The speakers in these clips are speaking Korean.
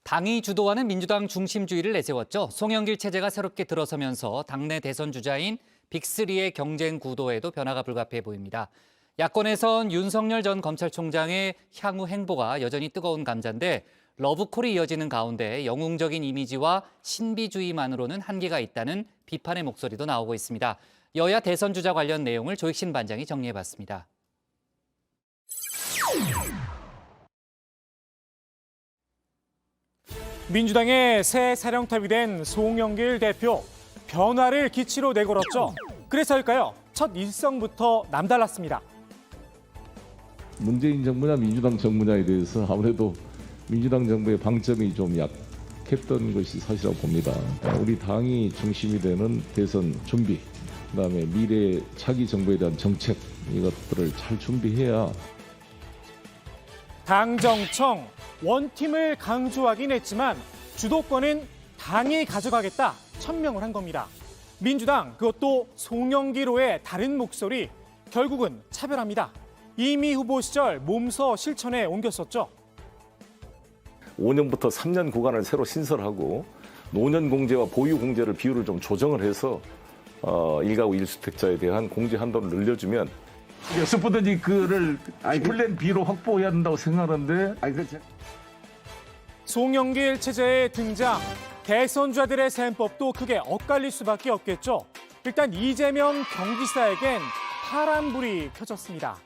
당이 주도하는 민주당 중심주의를 내세웠죠. 송영길 체제가 새롭게 들어서면서 당내 대선 주자인 빅3의 경쟁 구도에도 변화가 불가피해 보입니다. 야권에선 윤석열 전 검찰총장의 향후 행보가 여전히 뜨거운 감자인데 러브콜이 이어지는 가운데 영웅적인 이미지와 신비주의만으로는 한계가 있다는 비판의 목소리도 나오고 있습니다. 여야 대선 주자 관련 내용을 조익신 반장이 정리해봤습니다. 민주당의 새 사령탑이 된 송영길 대표, 변화를 기치로 내걸었죠. 그래서일까요? 첫 일성부터 남달랐습니다. 문재인 정부냐 민주당 정부냐에 대해서 아무래도 민주당 정부의 방점이 좀 약했던 것이 사실이라고 봅니다. 우리 당이 중심이 되는 대선 준비, 그다음에 미래 차기 정부에 대한 정책, 이것들을 잘 준비해야 당정청, 원팀을 강조하긴 했지만 주도권은 당이 가져가겠다 천명을 한 겁니다. 민주당, 그것도 송영길호의 다른 목소리, 결국은 차별합니다. 이미 후보 시절 몸서 실천에 옮겼었죠. 5년부터 3년 구간을 새로 신설하고 노년 공제와 보유 공제를 비율을 좀 조정을 해서 1가구 1주택자에 대한 공제 한도를 늘려주면 어떻게든지 그를 플랜 B로 확보해야 된다고 생각하는데 송영길 체제의 등장, 대선주자들의 셈법도 크게 엇갈릴 수밖에 없겠죠. 일단 이재명 경기지사에겐 파란불이 켜졌습니다.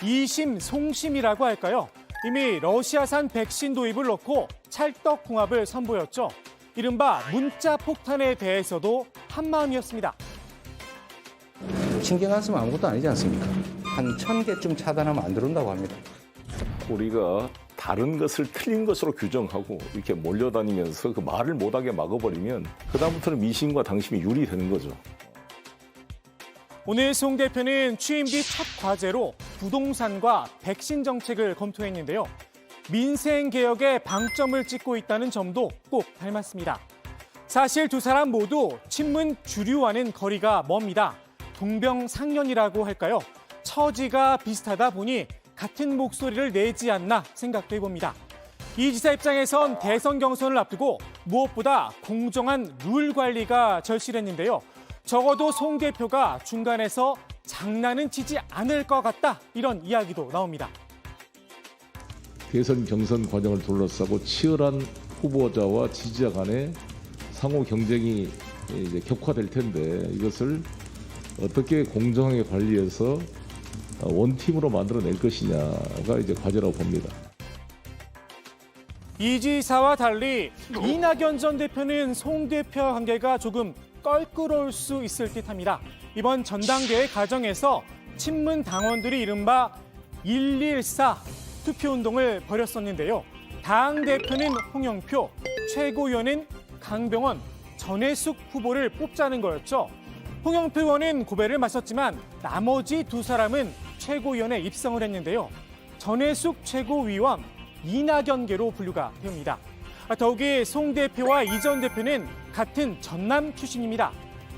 이심 송심이라고 할까요? 이미 러시아산 백신 도입을 놓고 찰떡궁합을 선보였죠. 이른바 문자 폭탄에 대해서도 한마음이었습니다. 신경 안 쓰면 아무것도 아니지 않습니까? 한 1000개쯤 차단하면 안 들어온다고 합니다. 우리가 다른 것을 틀린 것으로 규정하고 이렇게 몰려다니면서 그 말을 못하게 막아버리면 그다음부터는 민심과 당심이 유리되는 거죠. 오늘 송 대표는 취임 뒤 첫 과제로 부동산과 백신 정책을 검토했는데요. 민생 개혁에 방점을 찍고 있다는 점도 꼭 닮았습니다. 사실 두 사람 모두 친문 주류와는 거리가 멉니다. 동병상련이라고 할까요? 처지가 비슷하다 보니 같은 목소리를 내지 않나 생각도 해봅니다. 이 지사 입장에선 대선 경선을 앞두고 무엇보다 공정한 룰 관리가 절실했는데요. 적어도 송 대표가 중간에서 장난은 치지 않을 것 같다, 이런 이야기도 나옵니다. 대선 경선 과정을 둘러싸고 치열한 후보자와 지지자 간의 상호 경쟁이 이제 격화될 텐데 이것을 어떻게 공정하게 관리해서 원팀으로 만들어낼 것이냐가 이제 과제라고 봅니다. 이 지사와 달리 이낙연 전 대표는 송 대표와 관계가 조금 껄끄러울 수 있을 듯합니다. 이번 전당대회 과정에서 친문 당원들이 이른바 114 투표운동을 벌였었는데요. 당 대표는 홍영표, 최고위원은 강병원, 전해숙 후보를 뽑자는 거였죠. 홍영표 의원은 고배를 마셨지만 나머지 두 사람은 최고위원에 입성을 했는데요. 전해숙 최고위원, 이낙연계로 분류가 됩니다. 더욱이 송 대표와 이 전 대표는 같은 전남 출신입니다.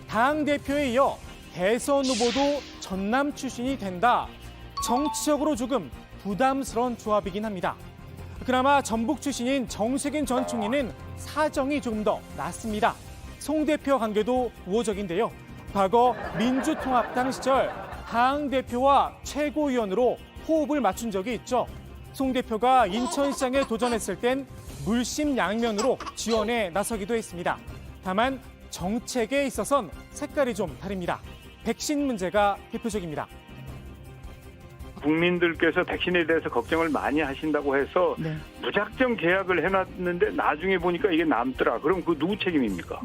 당 대표에 이어 대선 후보도 전남 출신이 된다. 정치적으로 조금 부담스러운 조합이긴 합니다. 그나마 전북 출신인 정세균 전 총리는 사정이 조금 더 낫습니다. 송 대표 관계도 우호적인데요. 과거 민주통합당 시절 당 대표와 최고위원으로 호흡을 맞춘 적이 있죠. 송 대표가 인천시장에 도전했을 땐 물심양면으로 지원에 나서기도 했습니다. 다만 정책에 있어선 색깔이 좀 다릅니다. 백신 문제가 대표적입니다. 국민들께서 백신에 대해서 걱정을 많이 하신다고 해서 무작정 계약을 해놨는데 나중에 보니까 이게 남더라. 그럼 그 누구 책임입니까?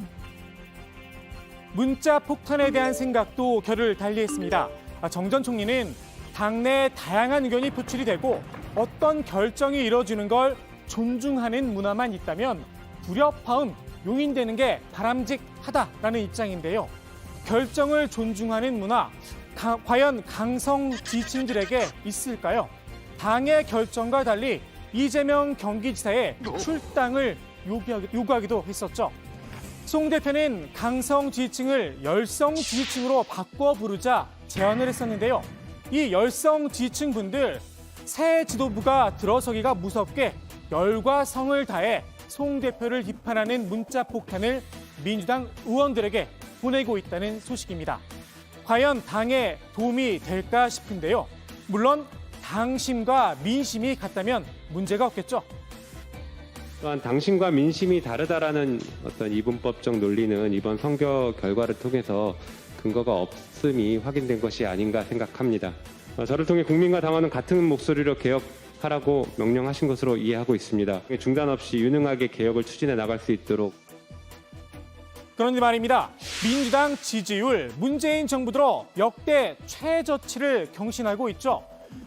문자 폭탄에 대한 생각도 결을 달리했습니다. 정 전 총리는 당내 다양한 의견이 표출이 되고 어떤 결정이 이뤄지는 걸 존중하는 문화만 있다면 불협화음, 용인되는 게 바람직하다라는 입장인데요. 결정을 존중하는 문화, 과연 강성 지지층들에게 있을까요? 당의 결정과 달리 이재명 경기지사의 출당을 요구하기도 했었죠. 송 대표는 강성 지지층을 열성 지지층으로 바꿔 부르자 제안을 했었는데요. 이 열성 지지층 분들 새 지도부가 들어서기가 무섭게 열과 성을 다해 송 대표를 비판하는 문자 폭탄을 민주당 의원들에게 보내고 있다는 소식입니다. 과연 당에 도움이 될까 싶은데요. 물론 당심과 민심이 같다면 문제가 없겠죠. 또한 당신과 민심이 다르다라는 어떤 이분법적 논리는 이번 선거 결과를 통해서 근거가 없음이 확인된 것이 아닌가 생각합니다. 저를 통해 국민과 당원은 같은 목소리로 개혁하라고 명령하신 것으로 이해하고 있습니다. 중단 없이 유능하게 개혁을 추진해 나갈 수 있도록. 그런데 말입니다. 민주당 지지율, 문재인 정부 들어 역대 최저치를 경신하고 있죠.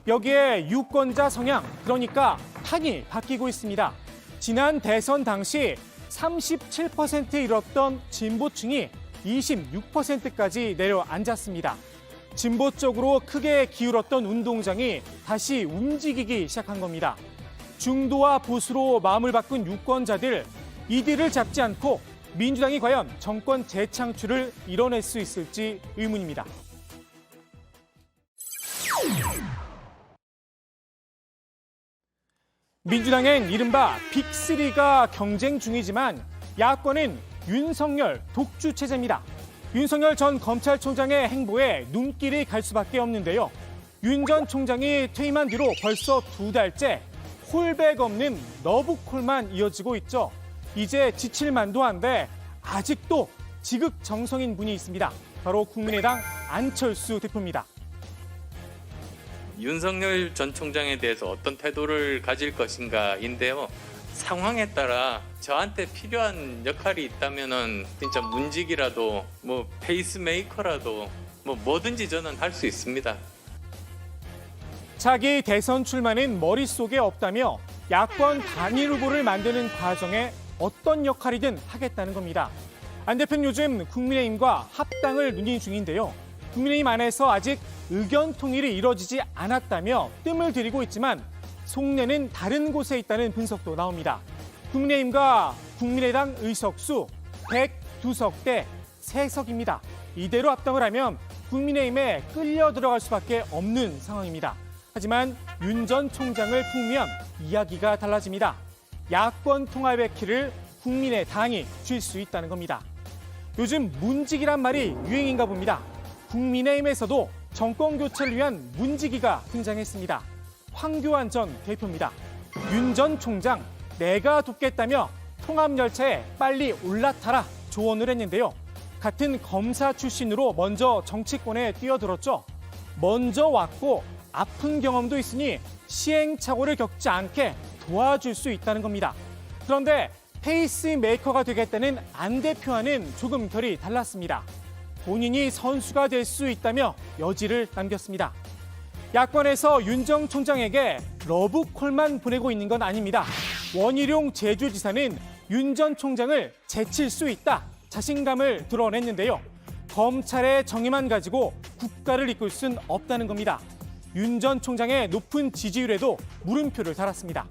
여기에 유권자 성향, 그러니까 판이 바뀌고 있습니다. 지난 대선 당시 37%에 이뤘던 진보층이 26%까지 내려앉았습니다. 진보 쪽으로 크게 기울었던 운동장이 다시 움직이기 시작한 겁니다. 중도와 보수로 마음을 바꾼 유권자들, 이들을 잡지 않고 민주당이 과연 정권 재창출을 이뤄낼 수 있을지 의문입니다. 민주당엔 이른바 빅3가 경쟁 중이지만 야권은 윤석열 독주 체제입니다. 윤석열 전 검찰총장의 행보에 눈길이 갈 수밖에 없는데요. 윤 전 총장이 퇴임한 뒤로 벌써 2달째 콜백 없는 러브콜만 이어지고 있죠. 이제 지칠 만도 한데 아직도 지극정성인 분이 있습니다. 바로 국민의당 안철수 대표입니다. 윤석열 전 총장에 대해서 어떤 태도를 가질 것인가인데요. 상황에 따라 저한테 필요한 역할이 있다면은 진짜 문직이라도 뭐 페이스메이커라도 뭐든지 저는 할 수 있습니다. 차기 대선 출마는 머릿속에 없다며 야권 단일 후보를 만드는 과정에 어떤 역할이든 하겠다는 겁니다. 안 대표는 요즘 국민의힘과 합당을 논의 중인데요. 국민의힘 안에서 아직 의견 통일이 이뤄지지 않았다며 뜸을 들이고 있지만 속내는 다른 곳에 있다는 분석도 나옵니다. 국민의힘과 국민의당 의석수 102석 대 3석입니다. 이대로 합당을 하면 국민의힘에 끌려 들어갈 수밖에 없는 상황입니다. 하지만 윤 전 총장을 품으면 이야기가 달라집니다. 야권 통합의 키를 국민의당이 쥘 수 있다는 겁니다. 요즘 문직이란 말이 유행인가 봅니다. 국민의힘에서도 정권 교체를 위한 문지기가 등장했습니다. 황교안 전 대표입니다. 윤 전 총장, 내가 돕겠다며 통합열차에 빨리 올라타라 조언을 했는데요. 같은 검사 출신으로 먼저 정치권에 뛰어들었죠. 먼저 왔고 아픈 경험도 있으니 시행착오를 겪지 않게 도와줄 수 있다는 겁니다. 그런데 페이스메이커가 되겠다는 안 대표와는 조금 결이 달랐습니다. 본인이 선수가 될 수 있다며 여지를 남겼습니다. 야권에서 윤 전 총장에게 러브콜만 보내고 있는 건 아닙니다. 원희룡 제주지사는 윤 전 총장을 제칠 수 있다 자신감을 드러냈는데요. 검찰의 정의만 가지고 국가를 이끌 순 없다는 겁니다. 윤 전 총장의 높은 지지율에도 물음표를 달았습니다.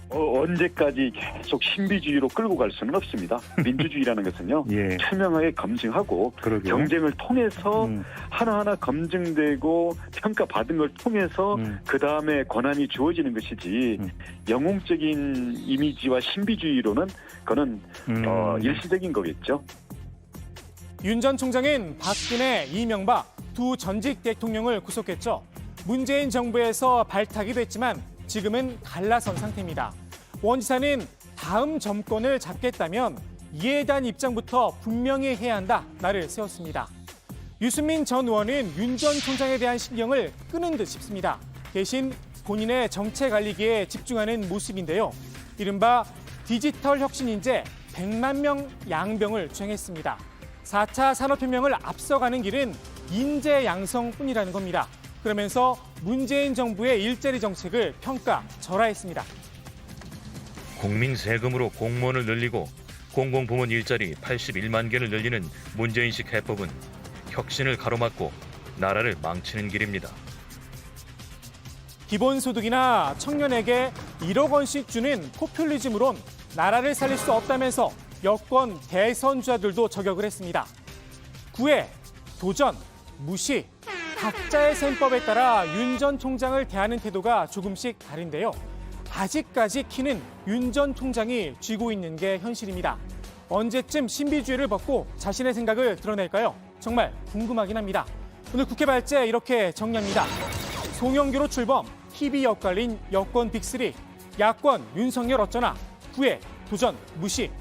언제까지 계속 신비주의로 끌고 갈 수는 없습니다. 민주주의라는 것은요. 예. 투명하게 검증하고 그러게요. 경쟁을 통해서 하나하나 검증되고 평가받은 걸 통해서 그다음에 권한이 주어지는 것이지 영웅적인 이미지와 신비주의로는 그거는 일시적인 거겠죠. 윤 전 총장은 박근혜, 이명박 두 전직 대통령을 구속했죠. 문재인 정부에서 발탁이 됐지만 지금은 갈라선 상태입니다. 원 지사는 다음 정권을 잡겠다면 이에 대한 입장부터 분명히 해야 한다 날을 세웠습니다. 유승민 전 의원은 윤 전 총장에 대한 신경을 끄는 듯 싶습니다. 대신 본인의 정책 관리기에 집중하는 모습인데요. 이른바 디지털 혁신 인재 100만 명 양병을 주행했습니다. 4차 산업혁명을 앞서가는 길은 인재 양성뿐이라는 겁니다. 그러면서 문재인 정부의 일자리 정책을 평가 절하했습니다. 국민 세금으로 공무원을 늘리고 공공부문 일자리 81만 개를 늘리는 문재인식 해법은 혁신을 가로막고 나라를 망치는 길입니다. 기본소득이나 청년에게 1억 원씩 주는 포퓰리즘으론 나라를 살릴 수 없다면서 여권 대선주자들도 저격을 했습니다. 구애, 도전, 무시, 각자의 셈법에 따라 윤 전 총장을 대하는 태도가 조금씩 다른데요. 아직까지 키는 윤 전 총장이 쥐고 있는 게 현실입니다. 언제쯤 신비주의를 벗고 자신의 생각을 드러낼까요? 정말 궁금하긴 합니다. 오늘 국회 발제 이렇게 정리합니다. 송영규로 출범, TV 엇갈린 여권 빅3. 야권 윤석열 어쩌나, 후에 도전 무시.